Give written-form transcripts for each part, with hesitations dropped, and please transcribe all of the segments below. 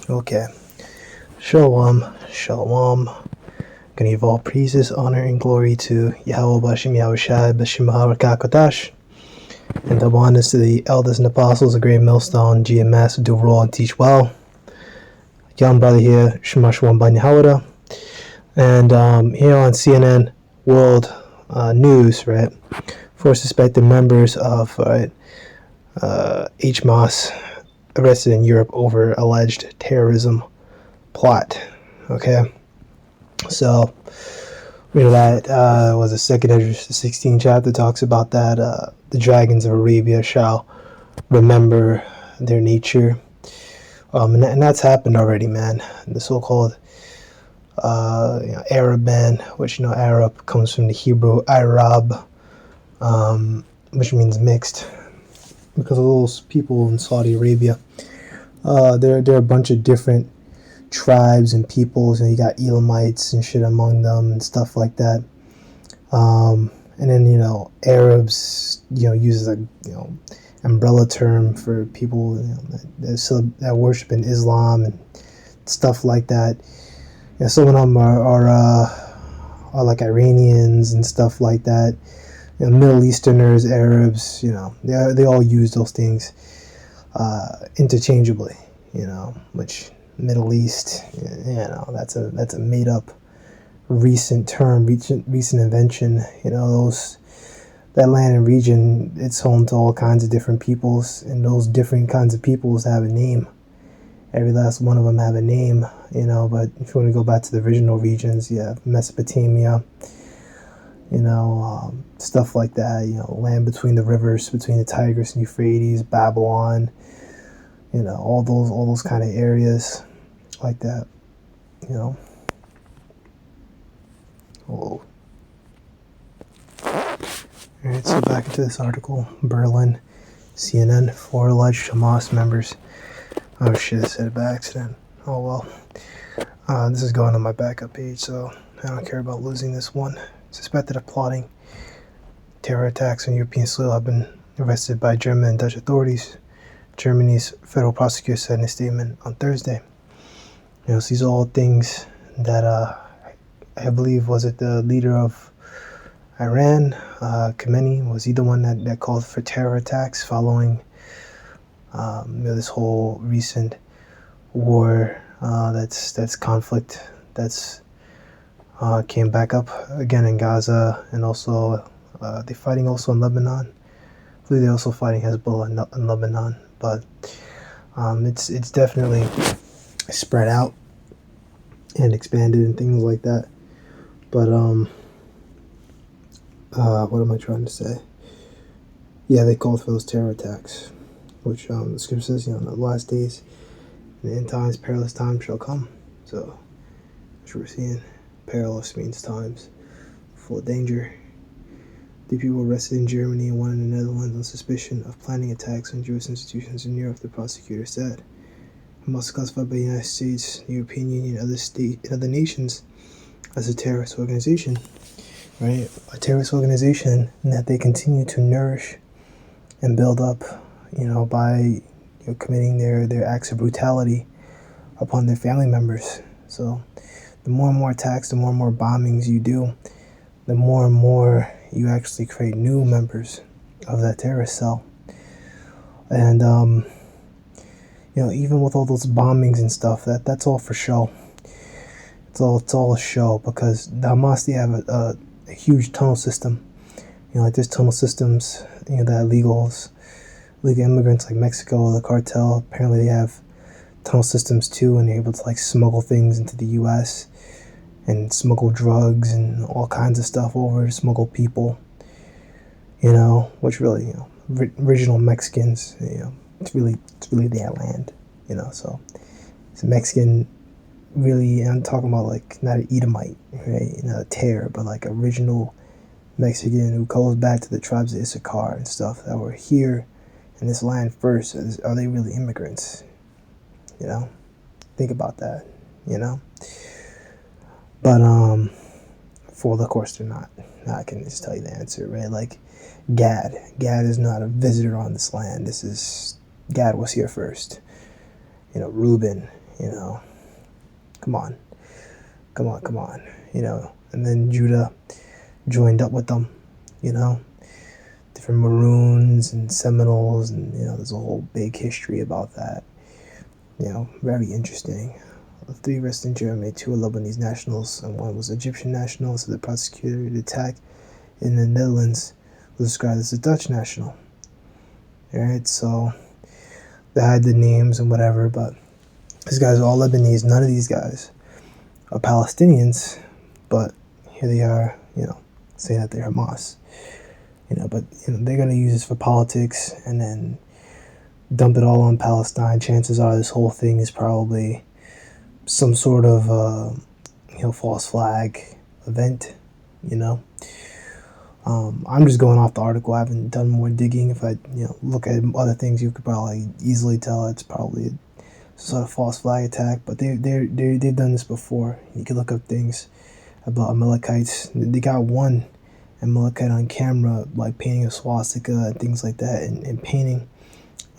Okay. Shalom, shalom. Gonna give all praises, honor, and glory to Yahweh Bashim Yahushai Bashim Harakakatash. And double honors to the elders and apostles, the great millstone, GMS, do roll and teach well. Young brother here, Shemash Wambani Hawada. And here on CNN World News, right, four suspected members of HMAS arrested in Europe over alleged terrorism plot. Okay, so that was the second Esdras, the 16th chapter talks about that the dragons of Arabia shall remember their nature, and that's happened already, man. The so-called Arab man, which Arab comes from the Hebrew Arab, which means mixed, because of those people in Saudi Arabia. There are a bunch of different tribes and peoples, and you got Elamites and shit among them and stuff like that. And then Arabs uses a umbrella term for people that worship in Islam and stuff like that. Some of them are like Iranians and stuff like that. Middle Easterners, Arabs, they all use those things interchangeably. Which Middle East, that's a made up recent term, recent invention. That land and region, it's home to all kinds of different peoples, and those different kinds of peoples have a name. Every last one of them have a name, but if you want to go back to the original regions, you have Mesopotamia, stuff like that, land between the rivers, between the Tigris and Euphrates, Babylon, all those kind of areas like that, Whoa. Alright, so back into this article. Berlin, CNN, 4 alleged Hamas members. Oh shit, I said it by accident. Oh well. This is going on my backup page, so I don't care about losing this one. Suspected of plotting terror attacks on European soil have been arrested by German and Dutch authorities. Germany's federal prosecutor said in a statement on Thursday. So these are all things that I believe, was it the leader of Iran, Khamenei, was he the one that called for terror attacks following this whole recent war, that's conflict that's came back up again in Gaza, and also they're fighting also in Lebanon. I believe they're also fighting Hezbollah in Lebanon, but it's definitely spread out and expanded and things like that. But what am I trying to say? Yeah, they called for those terror attacks, which the scripture says, in the last days, in the end times, perilous times shall come. So, which we're seeing, perilous means times full of danger. The people arrested in Germany and one in the Netherlands on suspicion of planning attacks on Jewish institutions in Europe, the prosecutor said. Hamas classified by the United States, the European Union, and other nations as a terrorist organization, right? A terrorist organization that they continue to nourish and build up, by committing their acts of brutality upon their family members. So the more and more attacks, the more and more bombings you do, the more and more you actually create new members of that terrorist cell. And even with all those bombings and stuff, that's all for show. It's all a show, because the Hamas, they have a huge tunnel system. Like there's tunnel systems, that legal immigrants like Mexico, the cartel, apparently they have tunnel systems too, and they're able to smuggle things into the U.S. and smuggle drugs and all kinds of stuff over, smuggle people, which really, original Mexicans, it's really their land, so it's a Mexican, really. I'm talking about not an Edomite, right, not a terror, but original Mexican who goes back to the tribes of Issachar and stuff that were here in this land first. Are they really immigrants? Think about that, But for of course they're not. I can just tell you the answer, right? Gad is not a visitor on this land. Gad was here first. Reuben, You know, come on, come on. You know, and then Judah joined up with them. You know, different Maroons and Seminoles, and there's a whole big history about that. Very interesting. 3 arrested in Germany, 2 are Lebanese nationals, and 1 was Egyptian national. So the prosecutor attack in the Netherlands was described as a Dutch national. Alright, so they had the names and whatever, but these guys are all Lebanese. None of these guys are Palestinians, but here they are, saying that they're Hamas. But they're going to use this for politics and then dump it all on Palestine. Chances are this whole thing is probably some sort of false flag event. I'm just going off the article. I haven't done more digging. If I look at other things, you could probably easily tell it's probably a sort of false flag attack. But they've done this before. You can look up things about Amalekites. They got one Amalekite on camera, like painting a swastika and things like that, and painting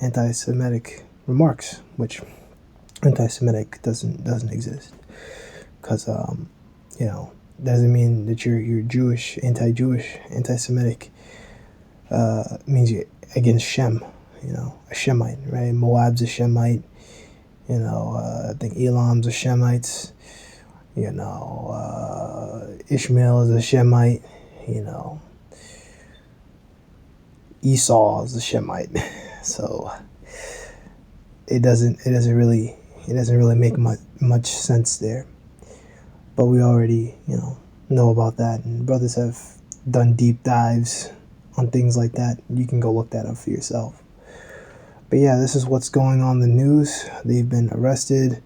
anti-Semitic remarks, which anti-Semitic doesn't exist, because doesn't mean that you're Jewish, anti-Jewish, anti-Semitic. Means you're against Shem, a Shemite, right? Moab's a Shemite, I think Elam's a Shemites, Ishmael is a Shemite, Esau is a Shemite. So it doesn't really make much sense there. But we already, know about that, and brothers have done deep dives on things like that. You can go look that up for yourself. But yeah, this is what's going on in the news. They've been arrested.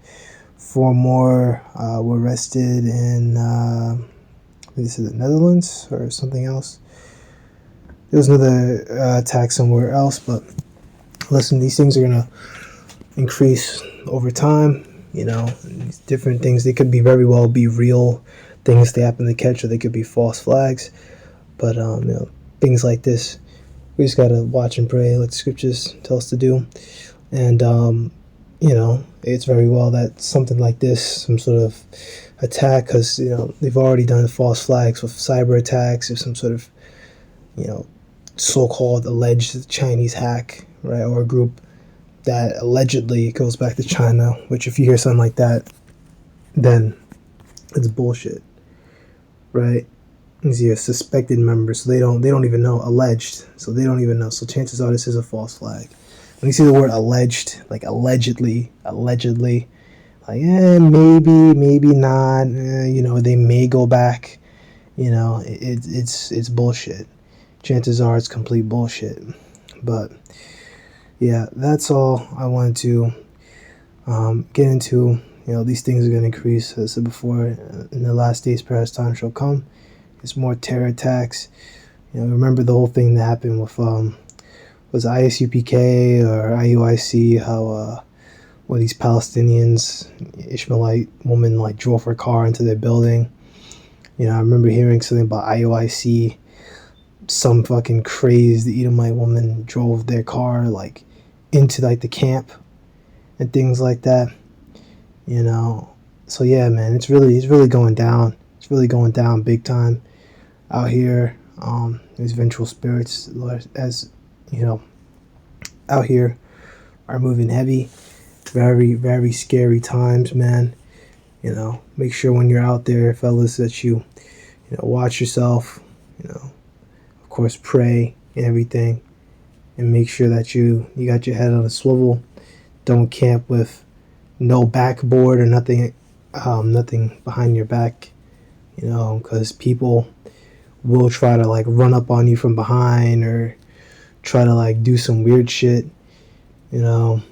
4 more were arrested in, this is the Netherlands or something else. There was another attack somewhere else, but listen, these things are going to increase over time. These different things, they could be very well be real things they happen to catch, or they could be false flags. But things like this, we just gotta watch and pray like the scriptures tell us to do. And it's very well that something like this, some sort of attack, because they've already done false flags with cyber attacks or some sort of so-called alleged Chinese hack, right, or a group that allegedly goes back to China, which if you hear something like that, then it's bullshit, right? These are suspected members, so they don't even know, alleged, so they don't even know. So chances are this is a false flag. When you see the word alleged, like allegedly, like maybe not, they may go back, it's bullshit. Chances are it's complete bullshit. But yeah, that's all I wanted to get into. These things are going to increase. As I said before, in the last days, perhaps time shall come. It's more terror attacks. Remember the whole thing that happened with was ISUPK or IUIC? How these Palestinians, Ishmaelite woman, like drove her car into their building. I remember hearing something about IUIC. Some fucking crazed Edomite woman drove their car like into like the camp and things like that. So yeah, man, it's really going down. It's really going down big time out here. These vengeful spirits, as out here, are moving heavy. Very, very scary times, man. Make sure when you're out there, fellas, that you watch yourself. Of course, pray and everything, and make sure that you got your head on a swivel. Don't camp with no backboard or nothing behind your back, because people will try to like run up on you from behind or try to like do some weird shit, so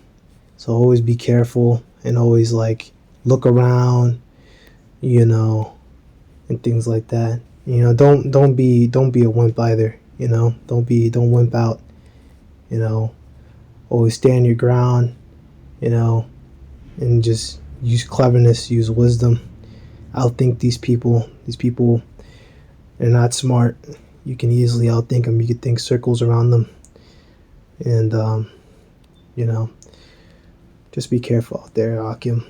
always be careful and always like look around, and things like that. Don't be a wimp either. Don't wimp out. Always stand your ground. And just use cleverness, use wisdom. Outthink these people. These people, they're not smart. You can easily outthink them. You can think circles around them. And just be careful out there, Akim.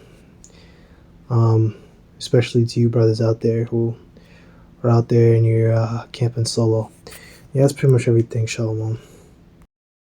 Especially to you brothers out there who are out there and you're camping solo. Yeah, that's pretty much everything. Shalom.